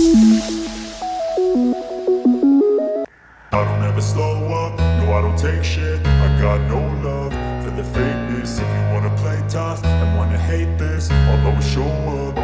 I don't ever slow up, no I don't take shit. I got no love for the fakeness. If you wanna play tough and wanna hate this, I'll always show up.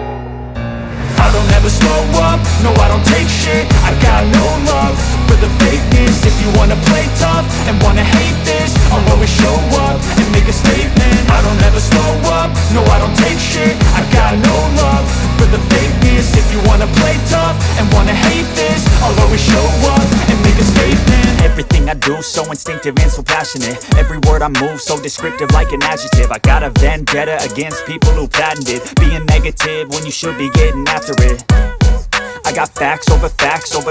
I don't ever slow up, no I don't take shit. I got no love for the fakeness. If you wanna play tough and wanna hate this, I'll always show up and make a statement. I don't ever slow up, no I don't take shit. I got no love for the fakeness. If you wanna play tough and wanna hate this, I'll always show up and make a statement. Everything I do so instinctive and so passionate. Every word I move so descriptive like an adjective. I got a vendetta against people who patented being negative when you should be getting after it. I got facts over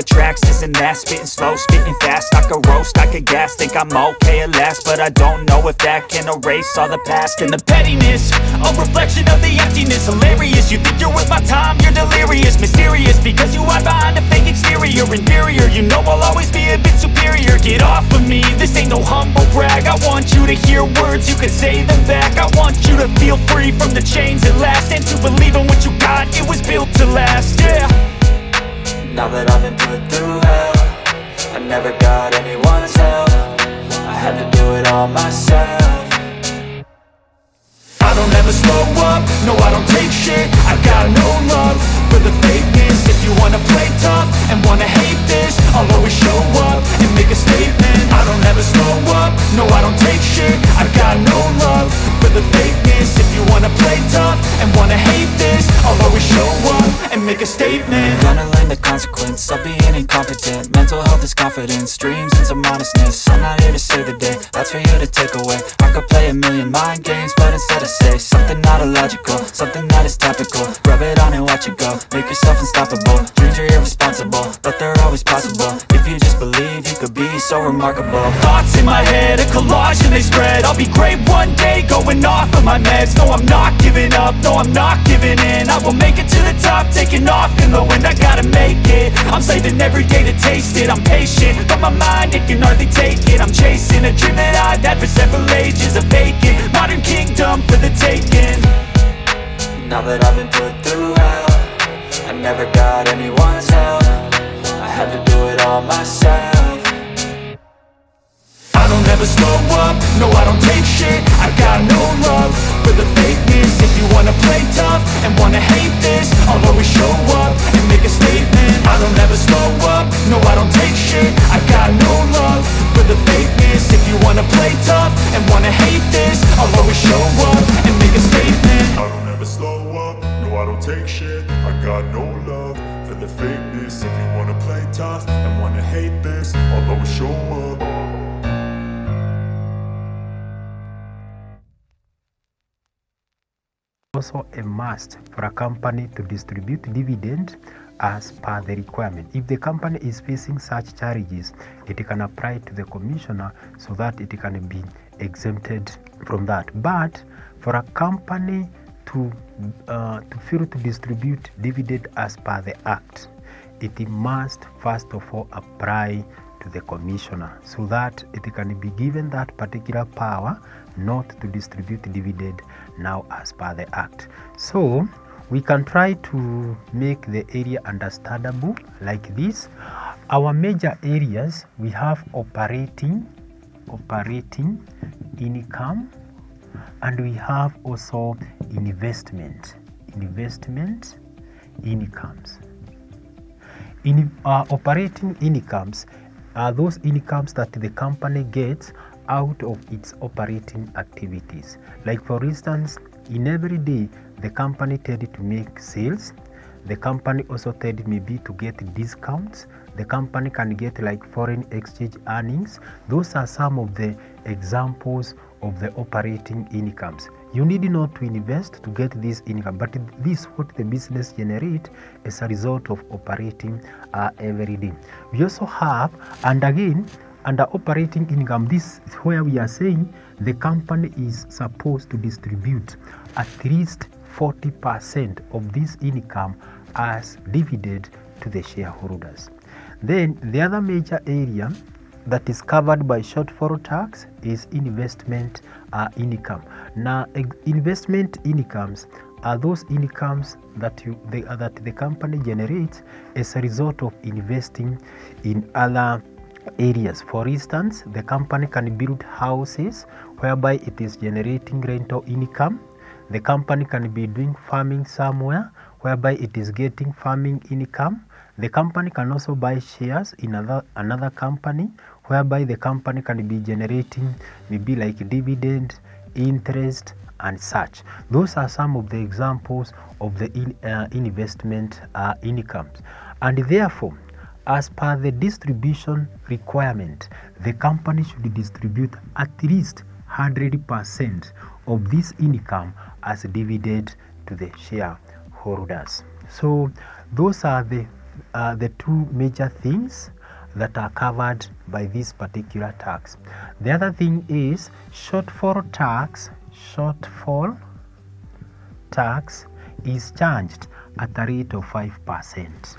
tracks, this and that. Spitting slow, spitting fast. I could roast, I could gas. Think I'm okay at last, but I don't know if that can erase all the past. And the pettiness, a reflection of the emptiness. Hilarious, you think you're worth my time, you're delirious. Mysterious, because you hide behind a fake exterior. Inferior, you know I'll always be a bit superior. Get off of me, this ain't no humble brag. I want you to hear words, you can say them back. I want you to feel free from the chains at last, and to believe in what you got, it was built to last, yeah. Now that I've been put through hell, I never got anyone's help. I had to do it all myself. I don't ever slow up, no I don't take shit. I got no love for the fakeness. If you wanna play tough and wanna hate this, I'll always show up and make a statement. I don't ever slow up, no I don't take shit. I got no love for the fakeness. If you wanna play tough and wanna hate this, I'll always show up and make a statement. Gonna learn the consequence of being incompetent. Mental health is confidence, dreams and some honestness. I'm not here to save the day, that's for you to take away. I could play a million mind games, but instead I say something not illogical, something that is topical. Rub it on and watch it go, make yourself unstoppable. Dreams are irresponsible, but they're always possible. If you just believe, you could be so remarkable. Thoughts in my head, a collage and they spread. I'll be great one day, going off of my meds. No, I'm not giving up, no, I'm not giving in. I will make it to the top, taking off in the wind. I gotta make it, I'm saving every day to taste it. I'm patient, but my mind, it can hardly take it. I'm chasing a dream that I've had for several ages. A vacant, modern kingdom for the taking. Now that I've been put through hell, I never got anyone's help. I had to do it all myself. I don't ever slow up, no I don't take shit. I got no love for the fakeness. If you wanna play tough and wanna hate this, I'll always show up and make a statement. I don't ever slow up, no I don't take shit. I got no love for the fakeness. If you wanna play tough and wanna hate this, I'll always show up and make a statement. I don't ever slow up, no I don't take shit. I got no love for the fakeness. If you wanna play tough and wanna hate this, I'll always show up. Also a must for a company to distribute dividend as per the requirement. If the company is facing such charges, it can apply to the commissioner so that it can be exempted from that. But for a company to fail to distribute dividend as per the act, it must first of all apply to the commissioner so that it can be given that particular power not to distribute dividend now as per the act. So we can try to make the area understandable like this. Our major areas, we have operating income, and we have also investment incomes. In operating incomes are those incomes that the company gets out of its operating activities. Like for instance, in every day the company tended to make sales. The company also tended maybe to get discounts. The company can get like foreign exchange earnings. Those are some of the examples of the operating incomes. You need not to invest to get this income, but this is what the business generate as a result of operating every day. We also have, and again, under operating income, this is where we are saying the company is supposed to distribute at least 40% of this income as dividend to the shareholders. Then the other major area that is covered by shortfall tax is investment income. Now, investment incomes are those incomes that the company generates as a result of investing in other areas. For instance, the company can build houses whereby it is generating rental income. The company can be doing farming somewhere whereby it is getting farming income. The company can also buy shares in another company whereby the company can be generating maybe like dividend, interest, and such. Those are some of the examples of the investment incomes. And therefore, as per the distribution requirement, the company should distribute at least 100% of this income as dividend to the shareholders. So those are the two major things that are covered by this particular tax. The other thing is shortfall tax. Shortfall tax is charged at a rate of 5%.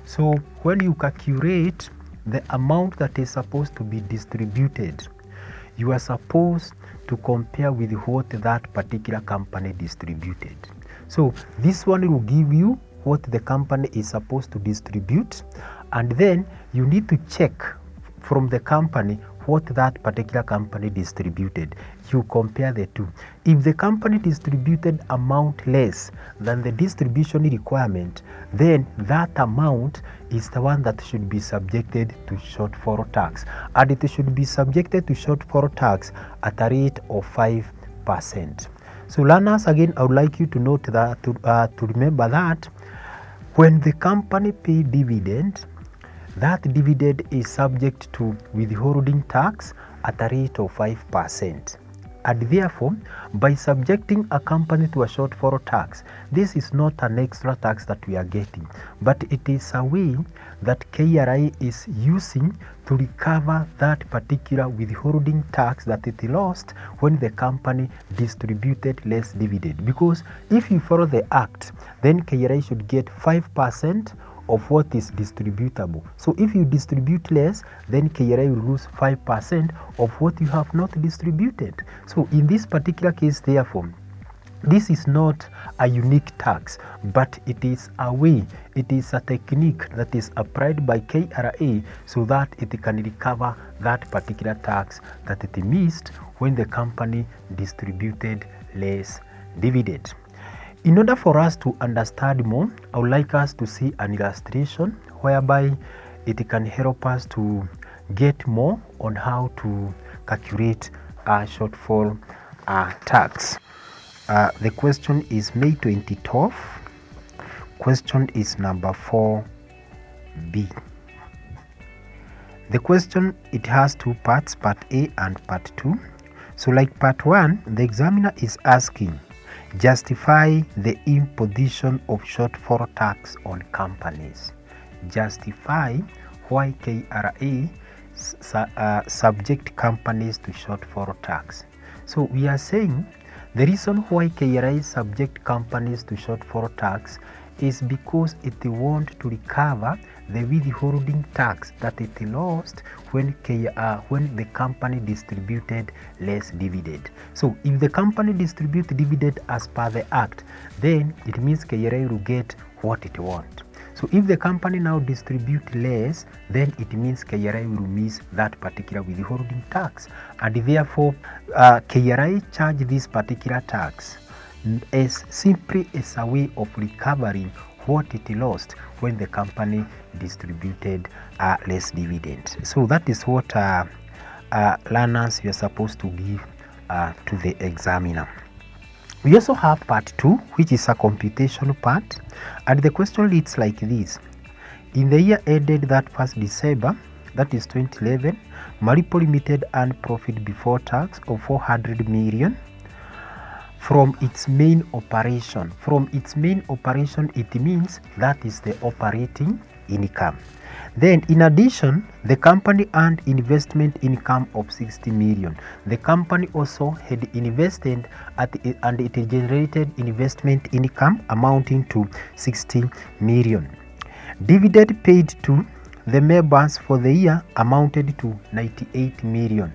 So when you calculate the amount that is supposed to be distributed, you are supposed to compare with what that particular company distributed. So this one will give you what the company is supposed to distribute, and then you need to check from the company what that particular company distributed. You compare the two. If the company distributed amount less than the distribution requirement, then that amount is the one that should be subjected to shortfall tax, and it should be subjected to shortfall tax at a rate of 5%. So learners, again, I would like you to note that, to remember that when the company pay dividend, that dividend is subject to withholding tax at a rate of 5%. And therefore, by subjecting a company to a shortfall tax, this is not an extra tax that we are getting, but it is a way that KRA is using to recover that particular withholding tax that it lost when the company distributed less dividend. Because if you follow the act, then KRA should get 5% of what is distributable. So if you distribute less, then KRA will lose 5% of what you have not distributed. So in this particular case, therefore, this is not a unique tax, but it is a way, it is a technique that is applied by KRA so that it can recover that particular tax that it missed when the company distributed less dividend. In order for us to understand more, I would like us to see an illustration whereby it can help us to get more on how to calculate a shortfall tax. The question is May 2012. Question is number 4B. The question, it has two parts, part A and part 2. So like part 1, the examiner is asking, justify the imposition of shortfall tax on companies. Justify why KRA subject companies to shortfall tax. So we are saying the reason why KRA subject companies to shortfall tax is because it wants to recover the withholding tax that it lost when the company distributed less dividend. So if the company distributes dividend as per the act, then it means KRA will get what it wants. So if the company now distributes less, then it means KRA will miss that particular withholding tax, and therefore KRA charge this particular tax as simply as a way of recovering what it lost when the company distributed less dividend. So that is what learners you are supposed to give to the examiner. We also have part 2, which is a computation part, and the question reads like this. In the year ended that 1st December, that is 2011, Maripo Limited earned profit before tax of 400 million from its main operation. From its main operation, it means that is the operating income. Then in addition, the company earned investment income of 60 million. The company also had invested and it generated investment income amounting to 60 million. Dividend paid to the members for the year amounted to 98 million.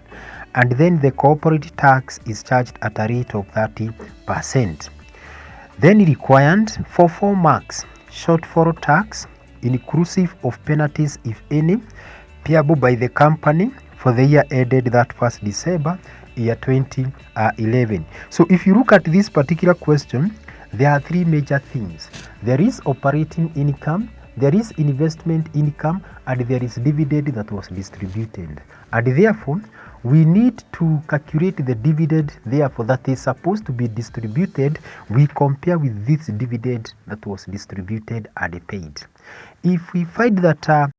And then the corporate tax is charged at a rate of 30%. Then required for 4 marks, shortfall tax, inclusive of penalties if any, payable by the company for the year ended that 1st December, year 2011. So if you look at this particular question, there are 3 major things. There is operating income, there is investment income, and there is dividend that was distributed. And therefore, we need to calculate the dividend, therefore, that is supposed to be distributed. We compare with this dividend that was distributed and paid. If we find that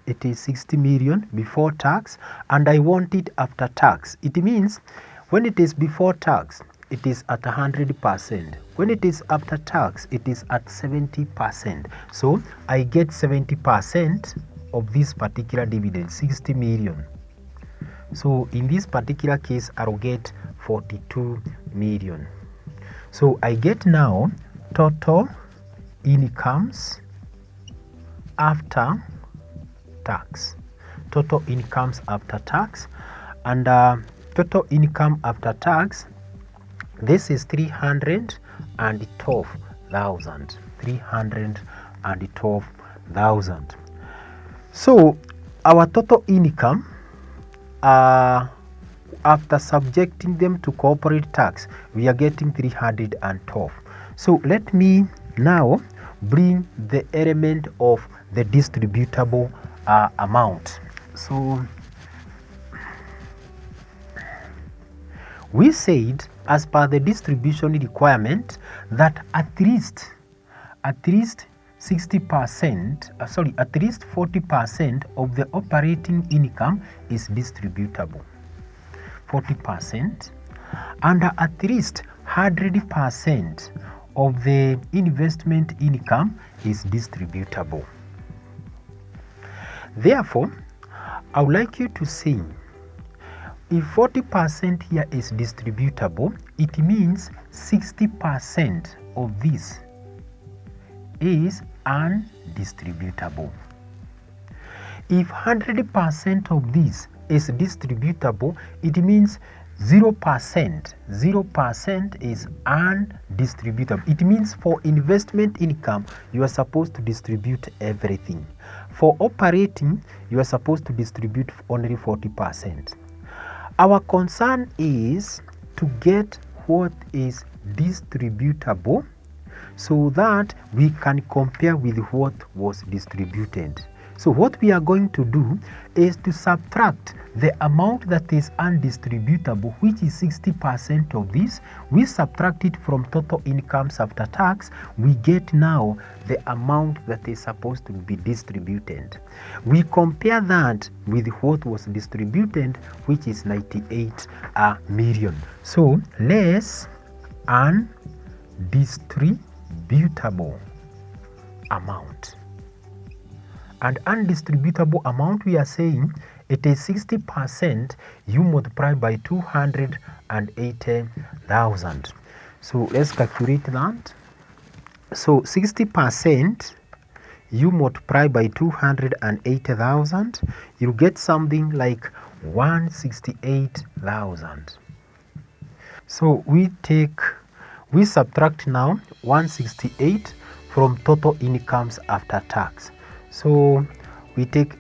it is 60 million before tax, and I want it after tax. It means when it is before tax, it is at 100%. When it is after tax, it is at 70%. So I get 70% of this particular dividend, 60 million. So in this particular case, I'll get 42 million. So I get now total incomes after tax. Total incomes after tax, and total income after tax, this is 312,000. 312,000. So our total income after subjecting them to corporate tax, we are getting 312. So let me now bring the element of the distributable amount. So we said, as per the distribution requirement, that at least 60%, at least 40% of the operating income is distributable. 40%, and at least 100% of the investment income is distributable. Therefore, I would like you to say, if 40% here is distributable, it means 60% of this is undistributable. If 100% of this is distributable, it means 0%. 0% is undistributable. It means for investment income, you are supposed to distribute everything. For operating, you are supposed to distribute only 40%. Our concern is to get what is distributable so that we can compare with what was distributed. So what we are going to do is to subtract the amount that is undistributable, which is 60% of this. We subtract it from total incomes after tax. We get now the amount that is supposed to be distributed. We compare that with what was distributed, which is 98 million. So less undistributable amount. And undistributable amount, we are saying it is 60%. You multiply by 280,000. So let's calculate that. So 60% you multiply by 280,000, you get something like 168,000. So we subtract now 168 from total incomes after tax. So we take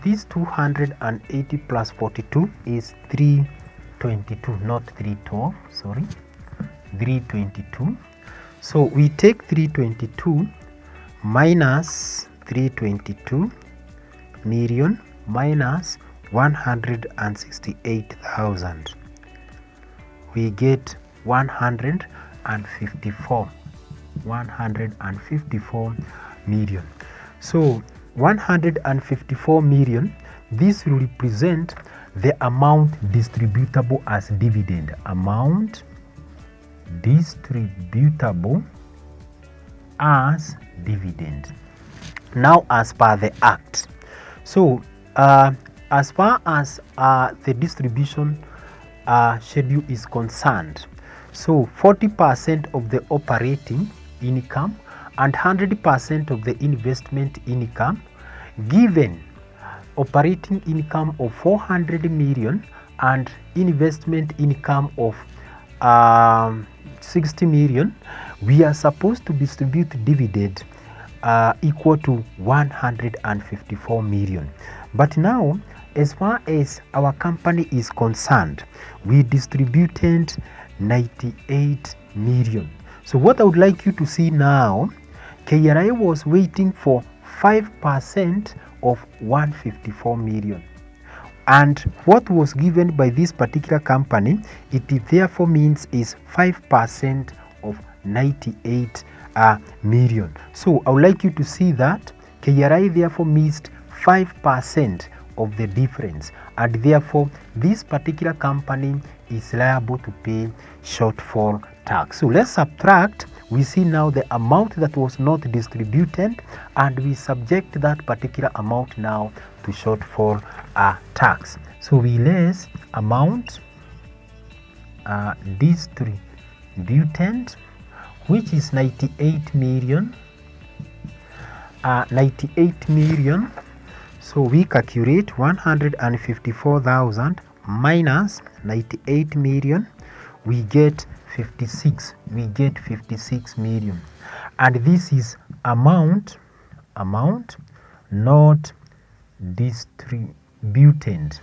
this 280 plus 42 is 322, not 312, sorry, 322. So we take 322 minus 322 million minus 168,000. We get 154 million. So 154 million, this will represent the amount distributable as dividend. Amount distributable as dividend. Now as per the act. So as far as the distribution schedule is concerned, so 40% of the operating income and 100% of the investment income, given operating income of 400 million and investment income of 60 million, we are supposed to distribute dividend equal to 154 million. But now, as far as our company is concerned, we distributed 98 million. So what I would like you to see now, KRA was waiting for 5% of 154 million. And what was given by this particular company, it therefore means is 5% of 98 million. So I would like you to see that KRA therefore missed 5% of the difference, and therefore this particular company is liable to pay shortfall tax. So let's subtract. We see now the amount that was not distributed, and we subject that particular amount now to shortfall tax. So we less amount distributed, which is 98 million. 98 million. So we calculate 154,000 minus 98 million. We get 56. We get 56 million. And this is amount not distributed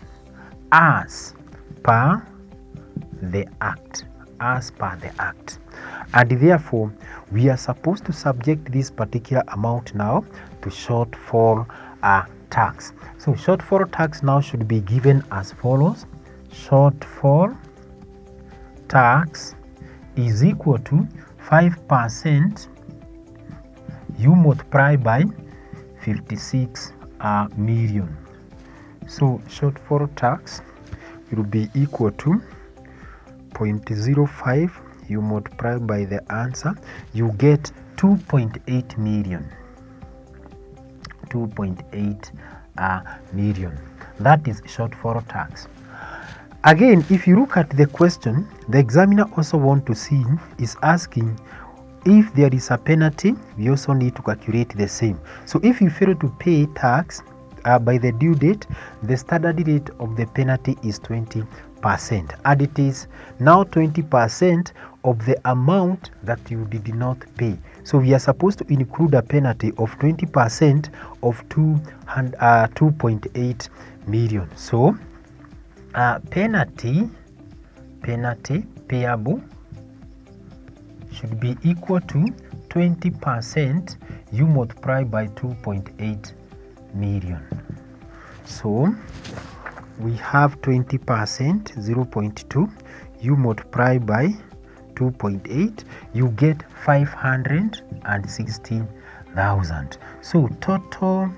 as per the act. As per the act. And therefore we are supposed to subject this particular amount now to shortfall tax. So shortfall tax now should be given as follows. Shortfall tax is equal to 5%. You multiply by 56 million. So shortfall tax will be equal to 0.05. You multiply by the answer, you get 2.8 million. 2.8 million. That is shortfall tax. Again, if you look at the question, the examiner also want to see is asking if there is a penalty. We also need to calculate the same. So if you fail to pay tax by the due date, the standard rate of the penalty is 20%. and it is now 20% of the amount that you did not pay. So we are supposed to include a penalty of 20% of 2.8 million. So penalty payable should be equal to 20% you multiply by 2.8 million. So we have 20%, 0.2, you multiply by 2.8, you get 516,000. So total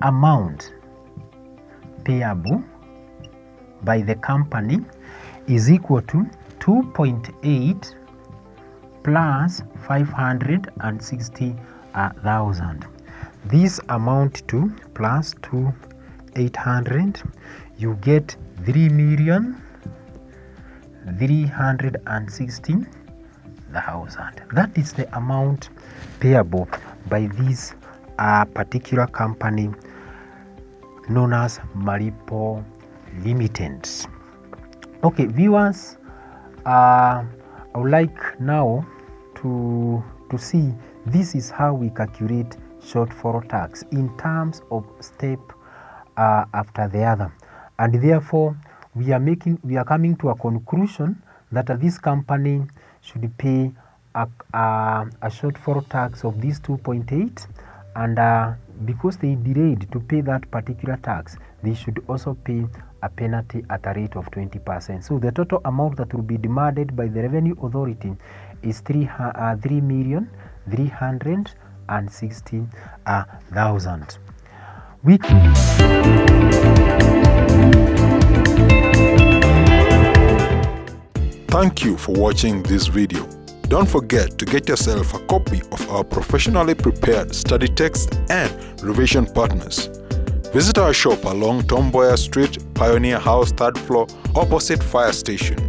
amount payable by the company is equal to 2.8 plus 560,000. This amount to plus 2,800, you get 3,360,000. That is the amount payable by this particular company known as Maripo Limited. Okay, viewers, I would like now to see this is how we calculate shortfall tax in terms of step after the other, and therefore we are coming to a conclusion that this company should pay a shortfall tax of this 2.8, and because they delayed to pay that particular tax, they should also pay a penalty at a rate of 20%. So the total amount that will be demanded by the Revenue Authority is 3,360,000. Thank you for watching this video. Don't forget to get yourself a copy of our professionally prepared study text and revision partners. Visit our shop along Tom Boyer Street, Pioneer House, 3rd floor, opposite Fire Station.